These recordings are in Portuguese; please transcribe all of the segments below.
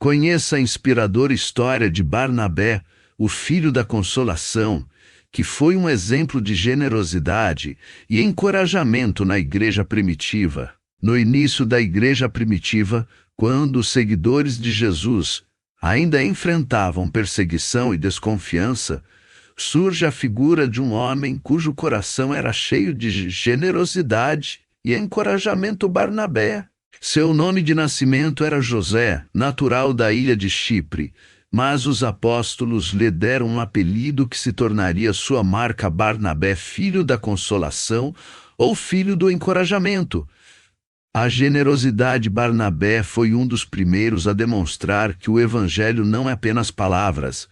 Conheça a inspiradora história de Barnabé, o filho da consolação, que foi um exemplo de generosidade e encorajamento na igreja primitiva. No início da igreja primitiva, quando os seguidores de Jesus ainda enfrentavam perseguição e desconfiança, surge a figura de um homem cujo coração era cheio de generosidade e encorajamento: Barnabé. Seu nome de nascimento era José, natural da ilha de Chipre, mas os apóstolos lhe deram um apelido que se tornaria sua marca: Barnabé, filho da consolação ou filho do encorajamento. A generosidade de Barnabé foi um dos primeiros a demonstrar que o evangelho não é apenas palavras,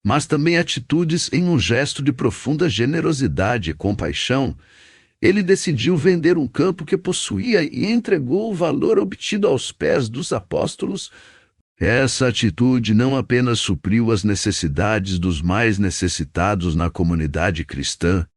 mas também atitudes em um gesto de profunda generosidade e compaixão. Ele decidiu vender um campo que possuía e entregou o valor obtido aos pés dos apóstolos. Essa atitude não apenas supriu as necessidades dos mais necessitados na comunidade cristã,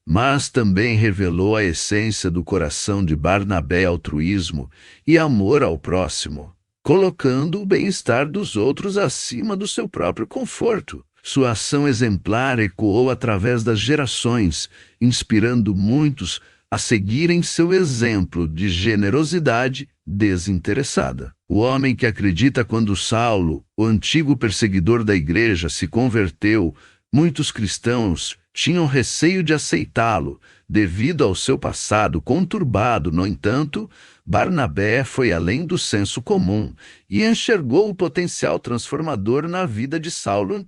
mas também revelou a essência do coração de Barnabé: altruísmo e amor ao próximo, colocando o bem-estar dos outros acima do seu próprio conforto. Sua ação exemplar ecoou através das gerações, inspirando muitos a seguirem seu exemplo de generosidade desinteressada. O homem que acredita: quando Saulo, o antigo perseguidor da igreja, se converteu, muitos cristãos tinham receio de aceitá-lo, devido ao seu passado conturbado. No entanto, Barnabé foi além do senso comum e enxergou o potencial transformador na vida de Saulo.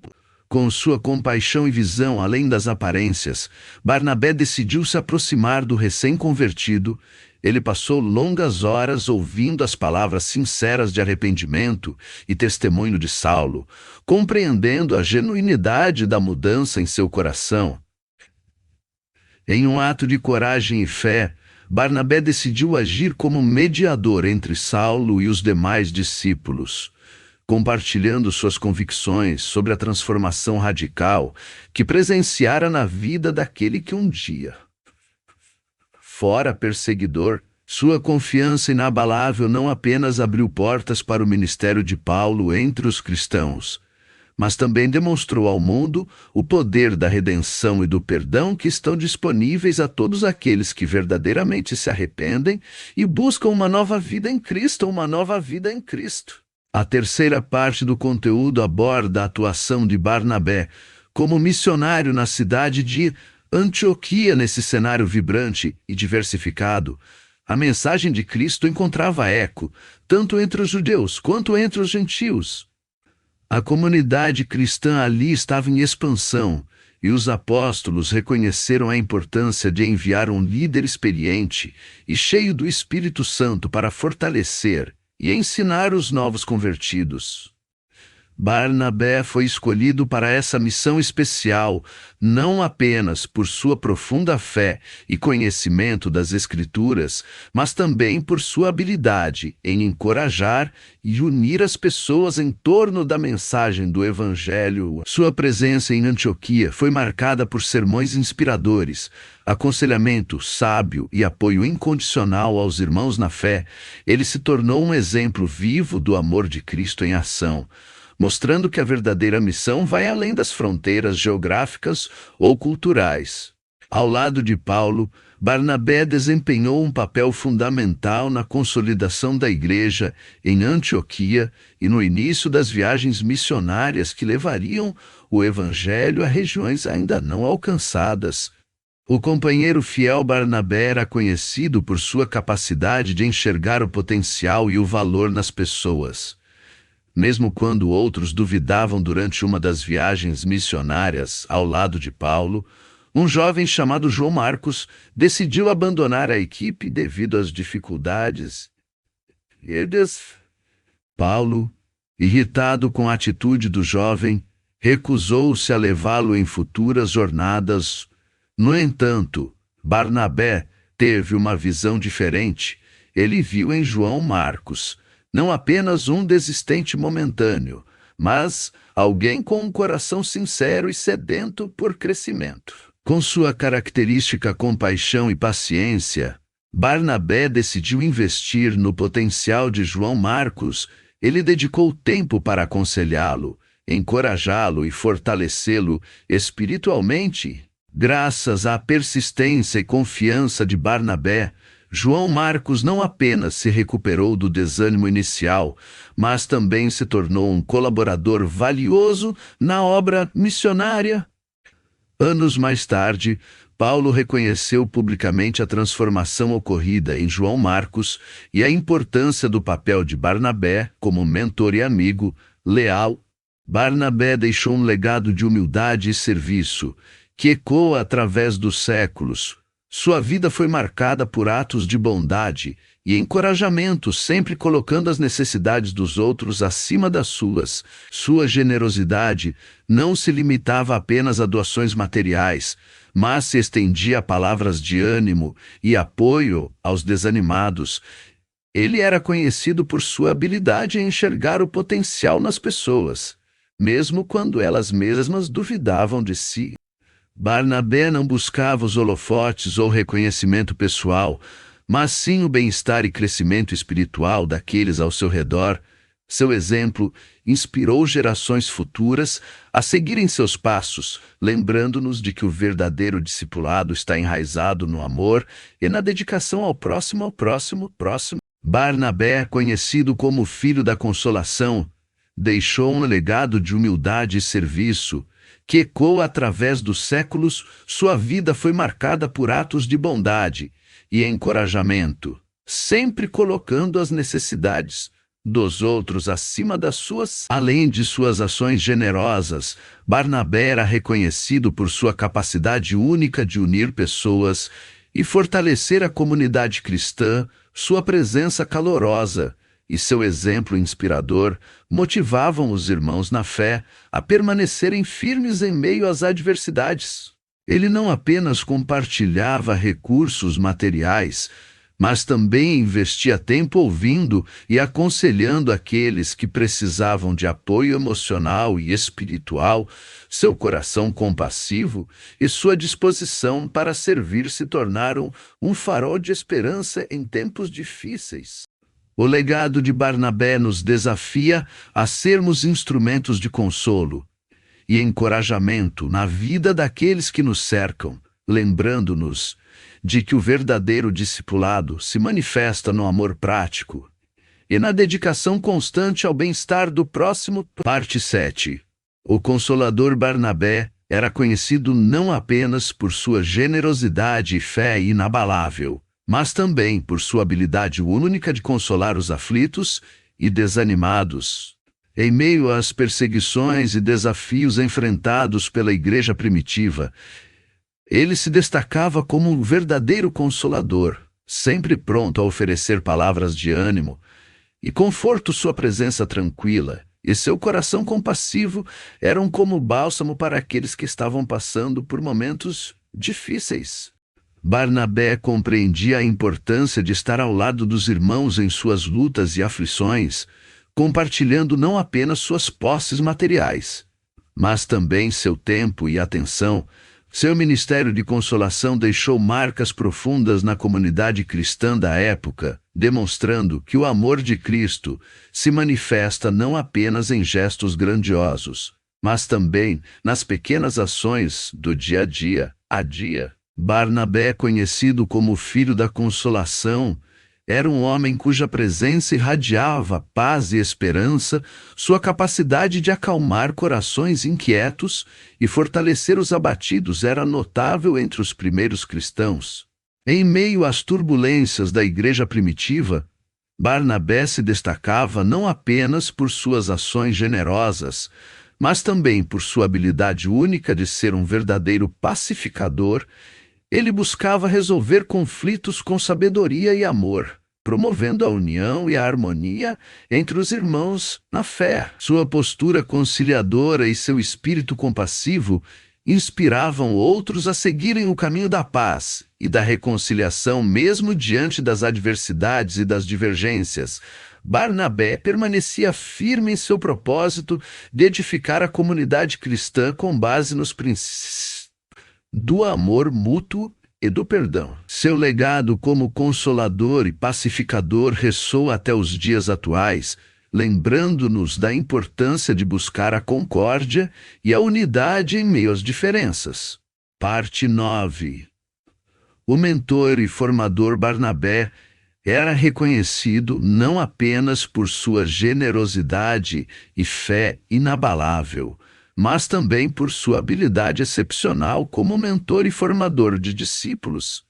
Com sua compaixão e visão além das aparências, Barnabé decidiu se aproximar do recém-convertido. Ele passou longas horas ouvindo as palavras sinceras de arrependimento e testemunho de Saulo, compreendendo a genuinidade da mudança em seu coração. Em um ato de coragem e fé, Barnabé decidiu agir como mediador entre Saulo e os demais discípulos, compartilhando suas convicções sobre a transformação radical que presenciara na vida daquele que um dia fora perseguidor. Sua confiança inabalável não apenas abriu portas para o ministério de Paulo entre os cristãos, mas também demonstrou ao mundo o poder da redenção e do perdão que estão disponíveis a todos aqueles que verdadeiramente se arrependem e buscam uma nova vida em Cristo, uma nova vida em Cristo. A terceira parte do conteúdo aborda a atuação de Barnabé como missionário na cidade de Antioquia. Nesse cenário vibrante e diversificado, a mensagem de Cristo encontrava eco, tanto entre os judeus quanto entre os gentios. A comunidade cristã ali estava em expansão, e os apóstolos reconheceram a importância de enviar um líder experiente e cheio do Espírito Santo para fortalecer e ensinar os novos convertidos. Barnabé foi escolhido para essa missão especial, não apenas por sua profunda fé e conhecimento das Escrituras, mas também por sua habilidade em encorajar e unir as pessoas em torno da mensagem do Evangelho. Sua presença em Antioquia foi marcada por sermões inspiradores, aconselhamento sábio e apoio incondicional aos irmãos na fé. Ele se tornou um exemplo vivo do amor de Cristo em ação, mostrando que a verdadeira missão vai além das fronteiras geográficas ou culturais. Ao lado de Paulo, Barnabé desempenhou um papel fundamental na consolidação da igreja em Antioquia e no início das viagens missionárias que levariam o evangelho a regiões ainda não alcançadas. O companheiro fiel Barnabé era conhecido por sua capacidade de enxergar o potencial e o valor nas pessoas. Mesmo quando outros duvidavam, durante uma das viagens missionárias ao lado de Paulo, um jovem chamado João Marcos decidiu abandonar a equipe devido às dificuldades. Paulo, irritado com a atitude do jovem, recusou-se a levá-lo em futuras jornadas. No entanto, Barnabé teve uma visão diferente. Ele viu em João Marcos não apenas um desistente momentâneo, mas alguém com um coração sincero e sedento por crescimento. Com sua característica compaixão e paciência, Barnabé decidiu investir no potencial de João Marcos Ele dedicou tempo para aconselhá-lo, encorajá-lo e fortalecê-lo espiritualmente. Graças à persistência e confiança de Barnabé, João Marcos não apenas se recuperou do desânimo inicial, mas também se tornou um colaborador valioso na obra missionária. Anos mais tarde, Paulo reconheceu publicamente a transformação ocorrida em João Marcos e a importância do papel de Barnabé como mentor e amigo leal. Barnabé deixou um legado de humildade e serviço, que ecoa através dos séculos. Sua vida foi marcada por atos de bondade e encorajamento, sempre colocando as necessidades dos outros acima das suas. Sua generosidade não se limitava apenas a doações materiais, mas se estendia a palavras de ânimo e apoio aos desanimados. Ele era conhecido por sua habilidade em enxergar o potencial nas pessoas, mesmo quando elas mesmas duvidavam de si. Barnabé não buscava os holofotes ou reconhecimento pessoal, mas sim o bem-estar e crescimento espiritual daqueles ao seu redor. Seu exemplo inspirou gerações futuras a seguirem seus passos, lembrando-nos de que o verdadeiro discipulado está enraizado no amor e na dedicação ao próximo. Barnabé, conhecido como Filho da Consolação, deixou um legado de humildade e serviço, que ecoa através dos séculos. Sua vida foi marcada por atos de bondade e encorajamento, sempre colocando as necessidades dos outros acima das suas. Além de suas ações generosas, Barnabé era reconhecido por sua capacidade única de unir pessoas e fortalecer a comunidade cristã. Sua presença calorosa e seu exemplo inspirador motivavam os irmãos na fé a permanecerem firmes em meio às adversidades. Ele não apenas compartilhava recursos materiais, mas também investia tempo ouvindo e aconselhando aqueles que precisavam de apoio emocional e espiritual. Seu coração compassivo e sua disposição para servir se tornaram um farol de esperança em tempos difíceis. O legado de Barnabé nos desafia a sermos instrumentos de consolo e encorajamento na vida daqueles que nos cercam, lembrando-nos de que o verdadeiro discipulado se manifesta no amor prático e na dedicação constante ao bem-estar do próximo. Parte 7. O Consolador Barnabé era conhecido não apenas por sua generosidade e fé inabalável, mas também por sua habilidade única de consolar os aflitos e desanimados. Em meio às perseguições e desafios enfrentados pela igreja primitiva, ele se destacava como um verdadeiro consolador, sempre pronto a oferecer palavras de ânimo e conforto. Sua presença tranquila e seu coração compassivo eram como bálsamo para aqueles que estavam passando por momentos difíceis. Barnabé compreendia a importância de estar ao lado dos irmãos em suas lutas e aflições, compartilhando não apenas suas posses materiais, mas também seu tempo e atenção. Seu ministério de consolação deixou marcas profundas na comunidade cristã da época, demonstrando que o amor de Cristo se manifesta não apenas em gestos grandiosos, mas também nas pequenas ações do dia a dia. Barnabé, conhecido como Filho da Consolação, era um homem cuja presença irradiava paz e esperança. Sua capacidade de acalmar corações inquietos e fortalecer os abatidos era notável entre os primeiros cristãos. Em meio às turbulências da igreja primitiva, Barnabé se destacava não apenas por suas ações generosas, mas também por sua habilidade única de ser um verdadeiro pacificador. Ele buscava resolver conflitos com sabedoria e amor, promovendo a união e a harmonia entre os irmãos na fé. Sua postura conciliadora e seu espírito compassivo inspiravam outros a seguirem o caminho da paz e da reconciliação mesmo diante das adversidades e das divergências. Barnabé permanecia firme em seu propósito de edificar a comunidade cristã com base nos princípios do amor mútuo e do perdão. Seu legado como consolador e pacificador ressoa até os dias atuais, lembrando-nos da importância de buscar a concórdia e a unidade em meio às diferenças. Parte 9. O mentor e formador Barnabé era reconhecido não apenas por sua generosidade e fé inabalável, mas também por sua habilidade excepcional como mentor e formador de discípulos.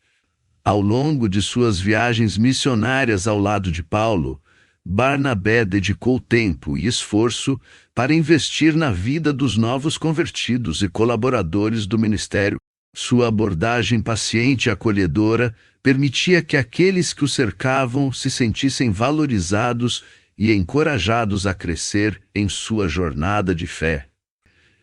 Ao longo de suas viagens missionárias ao lado de Paulo, Barnabé dedicou tempo e esforço para investir na vida dos novos convertidos e colaboradores do ministério. Sua abordagem paciente e acolhedora permitia que aqueles que o cercavam se sentissem valorizados e encorajados a crescer em sua jornada de fé.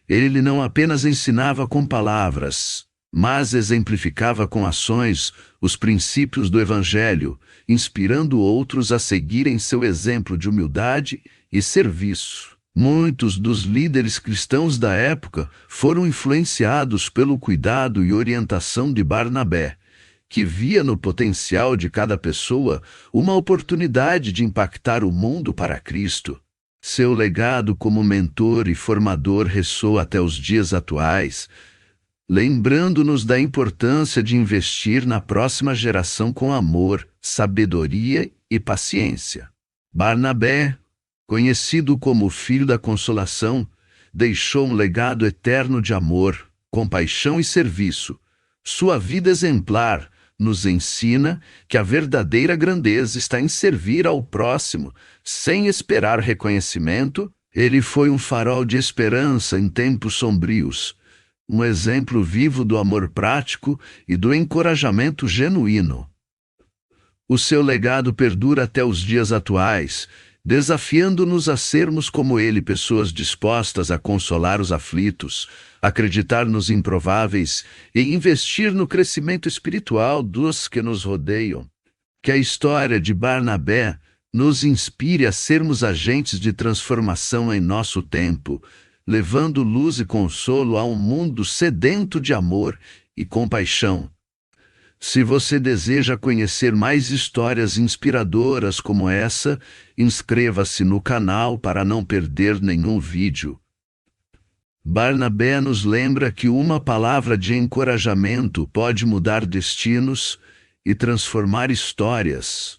Ele não apenas ensinava com palavras, mas exemplificava com ações os princípios do Evangelho, inspirando outros a seguirem seu exemplo de humildade e serviço. Muitos dos líderes cristãos da época foram influenciados pelo cuidado e orientação de Barnabé, que via no potencial de cada pessoa uma oportunidade de impactar o mundo para Cristo. Seu legado como mentor e formador ressoa até os dias atuais, lembrando-nos da importância de investir na próxima geração com amor, sabedoria e paciência. Barnabé, conhecido como o Filho da Consolação, deixou um legado eterno de amor, compaixão e serviço. Sua vida exemplar nos ensina que a verdadeira grandeza está em servir ao próximo, sem esperar reconhecimento. Ele foi um farol de esperança em tempos sombrios, um exemplo vivo do amor prático e do encorajamento genuíno. O seu legado perdura até os dias atuais, desafiando-nos a sermos como ele, pessoas dispostas a consolar os aflitos, acreditar nos improváveis e investir no crescimento espiritual dos que nos rodeiam. Que a história de Barnabé nos inspire a sermos agentes de transformação em nosso tempo, levando luz e consolo a um mundo sedento de amor e compaixão. Se você deseja conhecer mais histórias inspiradoras como essa, inscreva-se no canal para não perder nenhum vídeo. Barnabé nos lembra que uma palavra de encorajamento pode mudar destinos e transformar histórias.